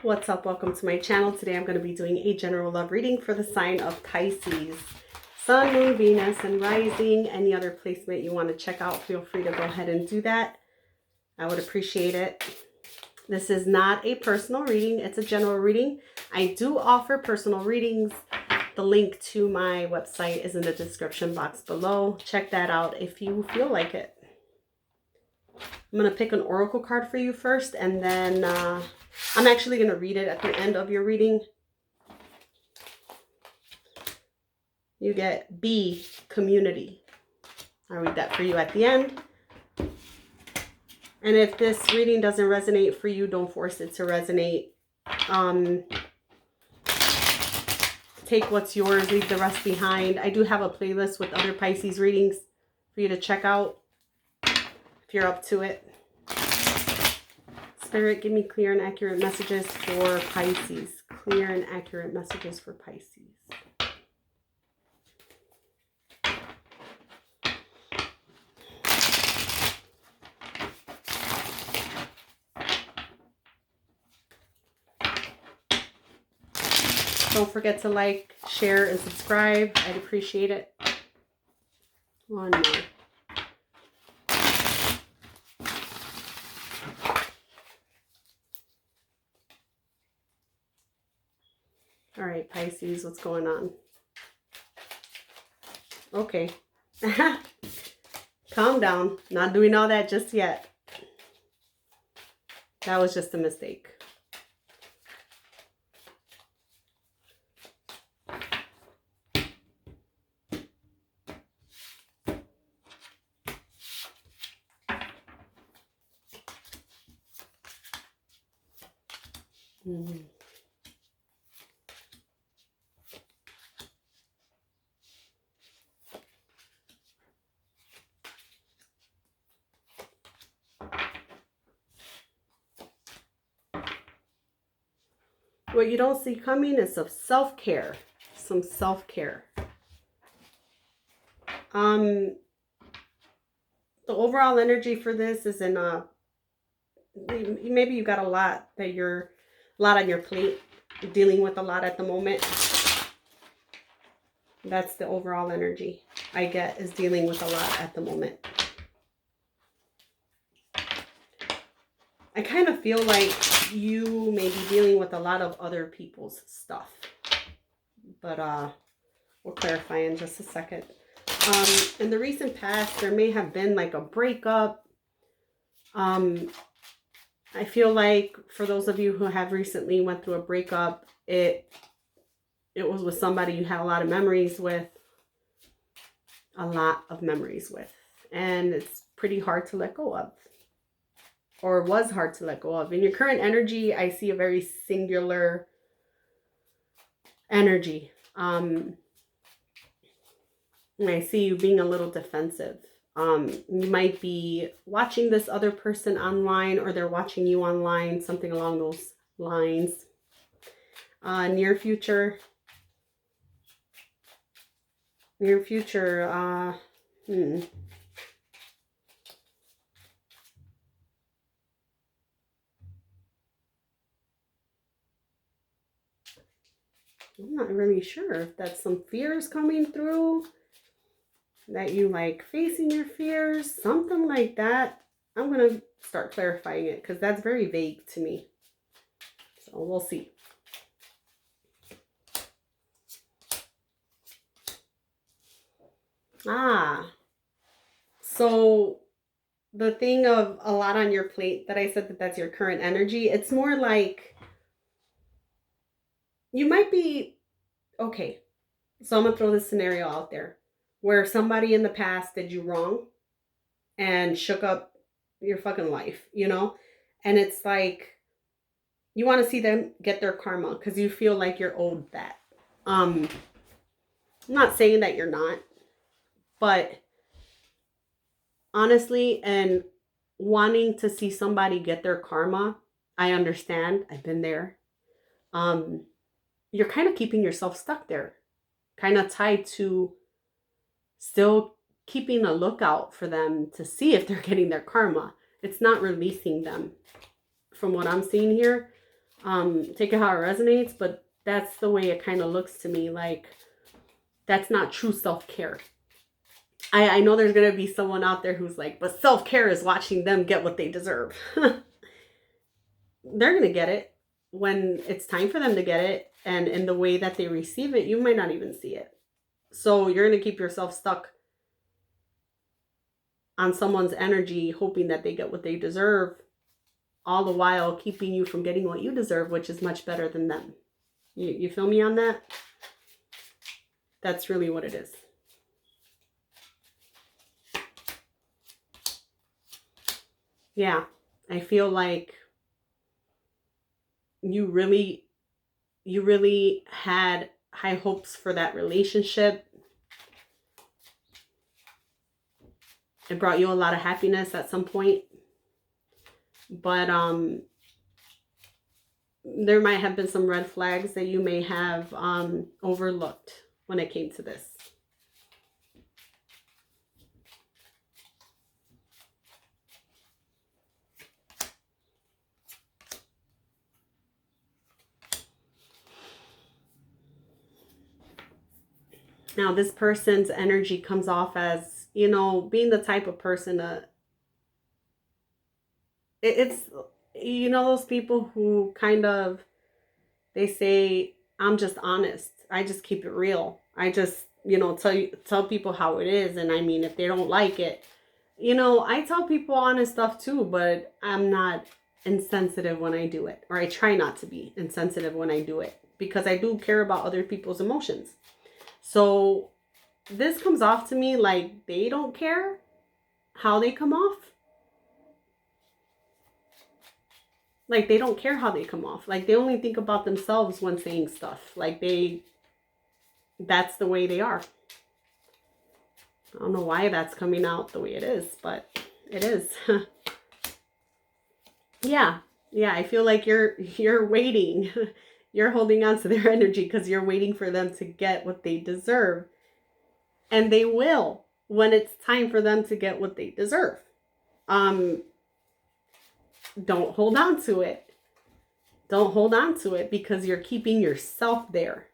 What's up? Welcome to my channel. Today I'm going to be doing a general love reading for the sign of Pisces. Sun, Moon, Venus, and Rising. Any other placement you want to check out, feel free to go ahead and do that. I would appreciate it. This is not a personal reading. It's a general reading. I do offer personal readings. The link to my website is in the description box below. Check that out if you feel like it. I'm going to pick an oracle card for you first, and then I'm actually going to read it at the end of your reading. You get B, community. I'll read that for you at the end. And if this reading doesn't resonate for you, don't force it to resonate. Take what's yours, leave the rest behind. I do have a playlist with other Pisces readings for you to check out if you're up to it. Spirit, give me clear and accurate messages for Pisces. Clear and accurate messages for Pisces. Don't forget to like, share, and subscribe. I'd appreciate it. One more. All right, Pisces, what's going on? Okay. Calm down. Not doing all that just yet. That was just a mistake. What you don't see coming is some self-care. Some self-care. The overall energy for this is in maybe you got a lot on your plate. You're dealing with a lot at the moment. That's the overall energy I get, is dealing with a lot at the moment. I kind of feel like you may be dealing with a lot of other people's stuff. But we'll clarify in just a second. In the recent past, there may have been like a breakup. I feel like for those of you who have recently went through a breakup, it was with somebody you had a lot of memories with. And it's pretty hard to let go of. Or was hard to let go of. In your current energy, I see a very singular energy. And I see you being a little defensive. You might be watching this other person online, or they're watching you online, something along those lines. Near future. I'm not really sure if that's some fears coming through, that you like facing your fears, something like that. I'm going to start clarifying it because that's very vague to me. So we'll see. So the thing of a lot on your plate that I said that's your current energy, it's more like you might be, okay, so I'm going to throw this scenario out there where somebody in the past did you wrong and shook up your fucking life, you know? And it's like you want to see them get their karma because you feel like you're owed that. I'm not saying that you're not, but honestly, and wanting to see somebody get their karma, I understand. I've been there. You're kind of keeping yourself stuck there, kind of tied to still keeping a lookout for them to see if they're getting their karma. It's not releasing them from what I'm seeing here. Take it how it resonates, but that's the way it kind of looks to me. Like, that's not true self-care. I know there's going to be someone out there who's like, but self-care is watching them get what they deserve. They're going to get it when it's time for them to get it. And in the way that they receive it, you might not even see it. So you're going to keep yourself stuck on someone's energy, hoping that they get what they deserve, all the while keeping you from getting what you deserve, which is much better than them. You feel me on that? That's really what it is. Yeah, I feel like you really had high hopes for that relationship. It brought you a lot of happiness at some point. But there might have been some red flags that you may have overlooked when it came to this. Now, this person's energy comes off as, you know, being the type of person, it's, you know, those people who kind of, they say, I'm just honest. I just keep it real. I just, you know, tell people how it is. And I mean, if they don't like it, you know, I tell people honest stuff too, but I'm not insensitive when I do it. Or I try not to be insensitive when I do it, because I do care about other people's emotions. So this comes off to me like they don't care how they come off. Like, they don't care how they come off. Like, they only think about themselves when saying stuff. Like, that's the way they are. I don't know why that's coming out the way it is, but it is. Yeah, I feel like you're waiting. You're holding on to their energy because you're waiting for them to get what they deserve. And they will when it's time for them to get what they deserve. Don't hold on to it. Don't hold on to it because you're keeping yourself there.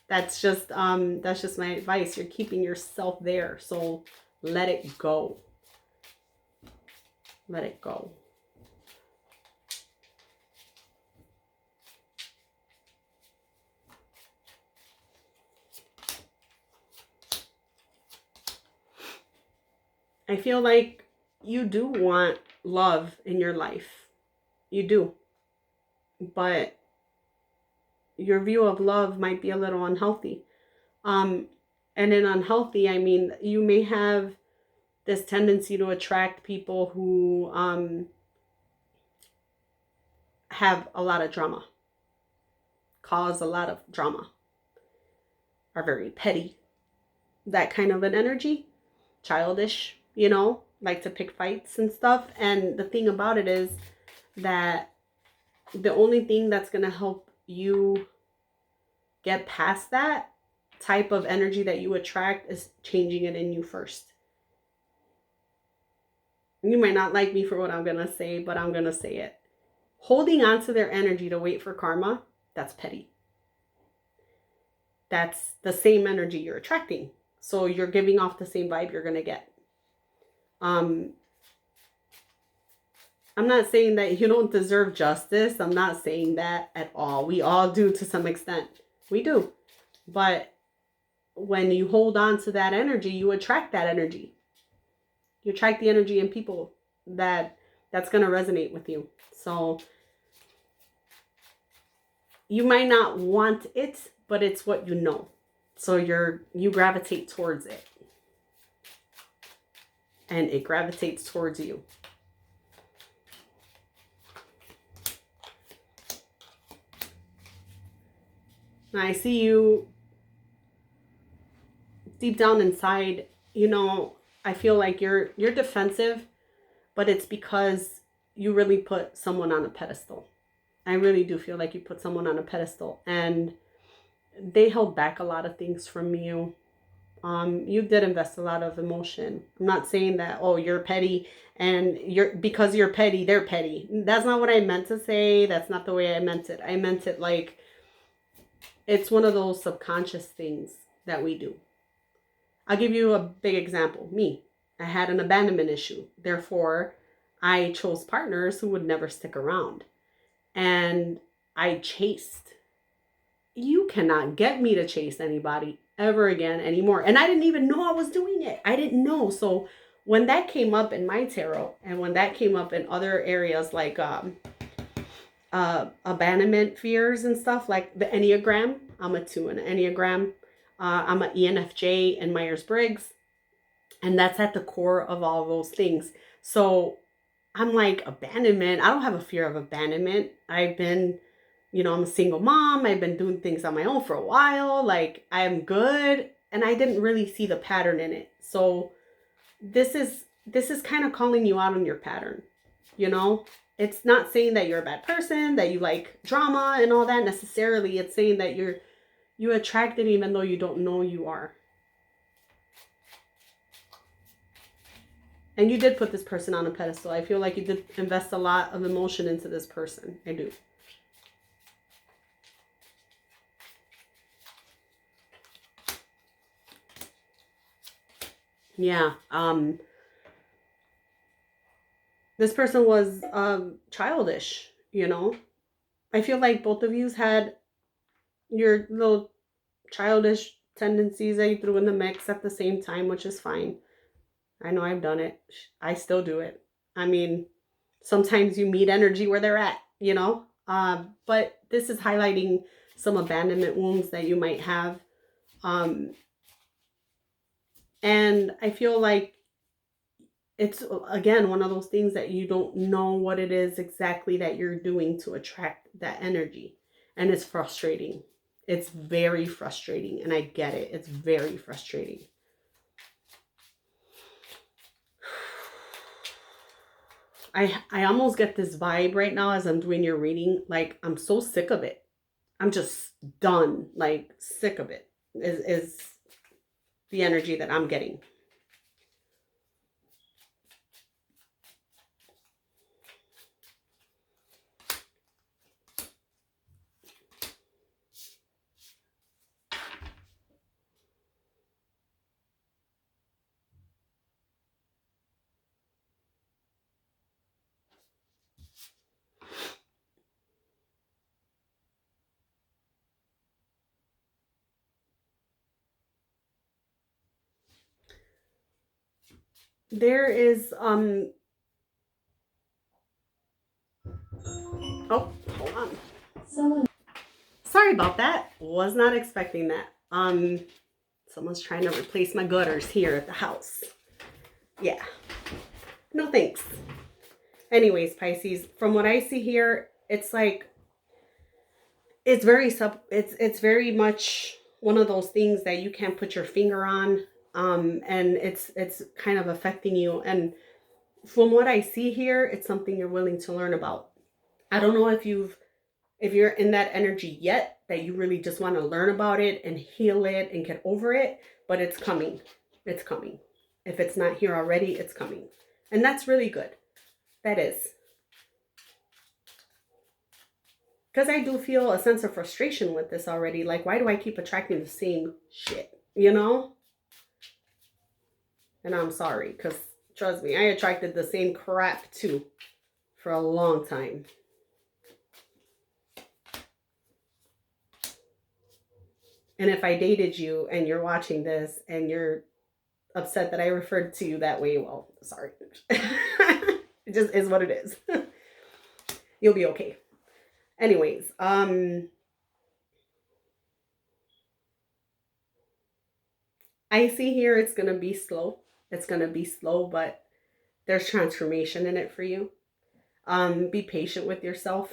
That's just my advice. You're keeping yourself there. So let it go. Let it go. I feel like you do want love in your life. You do. But your view of love might be a little unhealthy. And in unhealthy, I mean, you may have this tendency to attract people who have a lot of drama, cause a lot of drama, are very petty. That kind of an energy, childish, you know, like to pick fights and stuff. And the thing about it is that the only thing that's going to help you get past that type of energy that you attract is changing it in you first. You might not like me for what I'm going to say, but I'm going to say it. Holding on to their energy to wait for karma, that's petty. That's the same energy you're attracting. So you're giving off the same vibe you're going to get. I'm not saying that you don't deserve justice. I'm not saying that at all. We all do to some extent. We do. But when you hold on to that energy, you attract that energy. You attract the energy in people that's going to resonate with you. So you might not want it, but it's what you know. So you gravitate towards it. And it gravitates towards you. I see you deep down inside, you know, I feel like you're defensive, but it's because you really put someone on a pedestal. I really do feel like you put someone on a pedestal, and they held back a lot of things from you. You did invest a lot of emotion. I'm not saying that, oh, you're petty and because you're petty, they're petty. That's not what I meant to say. That's not the way I meant it. I meant it like it's one of those subconscious things that we do. I'll give you a big example. Me, I had an abandonment issue. Therefore, I chose partners who would never stick around. And I chased. You cannot get me to chase anybody ever again anymore. And I didn't even know I was doing it. I didn't know. So when that came up in my tarot, and when that came up in other areas like abandonment fears and stuff, like the Enneagram, I'm a 2 in an Enneagram. I'm an ENFJ and Myers-Briggs. And that's at the core of all those things. So I'm like, abandonment. I don't have a fear of abandonment. I've been, I'm a single mom. I've been doing things on my own for a while. Like, I'm good. And I didn't really see the pattern in it. So this is kind of calling you out on your pattern. It's not saying that you're a bad person, that you like drama and all that necessarily. It's saying that you attract it even though you don't know you are. And you did put this person on a pedestal. I feel like you did invest a lot of emotion into this person. I do. Yeah. This person was childish, I feel like both of you had your little childish tendencies that you threw in the mix at the same time, which is fine. I know I've done it. I still do it. I mean, sometimes you meet energy where they're at, but this is highlighting some abandonment wounds that you might have. And I feel like it's, again, one of those things that you don't know what it is exactly that you're doing to attract that energy. And it's frustrating. It's very frustrating. And I get it. It's very frustrating. I almost get this vibe right now as I'm doing your reading. Like, I'm so sick of it. I'm just done. Like, sick of it is the energy that I'm getting. There is, oh, hold on. Sorry about that. Was not expecting that. Someone's trying to replace my gutters here at the house. Yeah. No thanks. Anyways, Pisces, from what I see here, it's like, it's very much one of those things that you can't put your finger on. And it's kind of affecting you. And from what I see here, it's something you're willing to learn about. I don't know if you're in that energy yet, that you really just want to learn about it and heal it and get over it, but it's coming. It's coming. If it's not here already, it's coming. And that's really good. That is. Because I do feel a sense of frustration with this already. Like, why do I keep attracting the same shit? And I'm sorry, because trust me, I attracted the same crap too for a long time. And if I dated you and you're watching this and you're upset that I referred to you that way, well, sorry. It just is what it is. You'll be okay. Anyways, I see here it's going to be slow. It's going to be slow, but there's transformation in it for you. Be patient with yourself.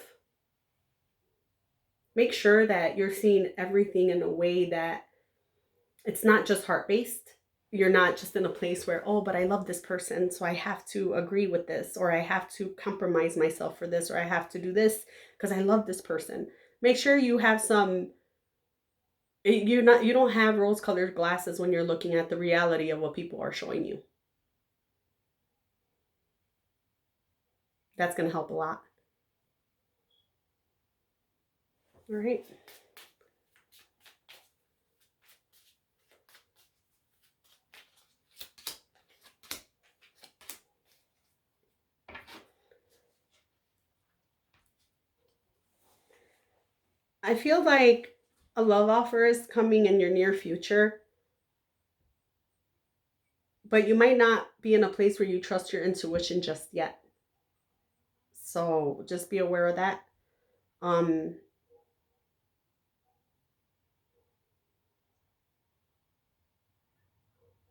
Make sure that you're seeing everything in a way that it's not just heart-based. You're not just in a place where, oh, but I love this person, so I have to agree with this, or I have to compromise myself for this, or I have to do this because I love this person. Make sure you have some You don't have rose-colored glasses when you're looking at the reality of what people are showing you. That's going to help a lot. All right. I feel like a love offer is coming in your near future, but you might not be in a place where you trust your intuition just yet. So just be aware of that.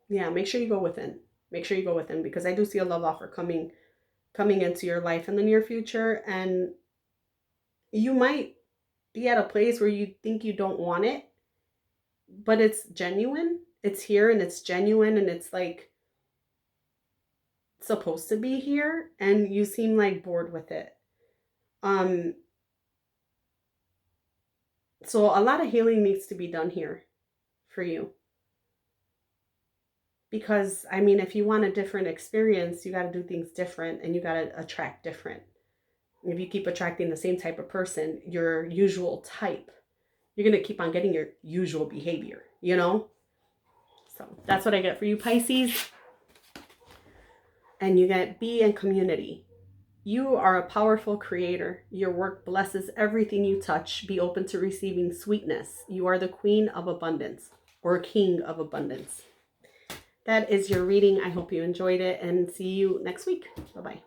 Yeah, make sure you go within. Make sure you go within, because I do see a love offer coming into your life in the near future, and you might be at a place where you think you don't want it, but it's genuine. It's here and it's genuine, and it's like supposed to be here, and you seem like bored with it. Um so a lot of healing needs to be done here for you, because I mean, if you want a different experience, you got to do things different, and you got to attract different. If you keep attracting the same type of person, your usual type, you're going to keep on getting your usual behavior, you know? So that's what I get for you, Pisces. And you get B in community. You are a powerful creator. Your work blesses everything you touch. Be open to receiving sweetness. You are the queen of abundance, or king of abundance. That is your reading. I hope you enjoyed it, and see you next week. Bye-bye.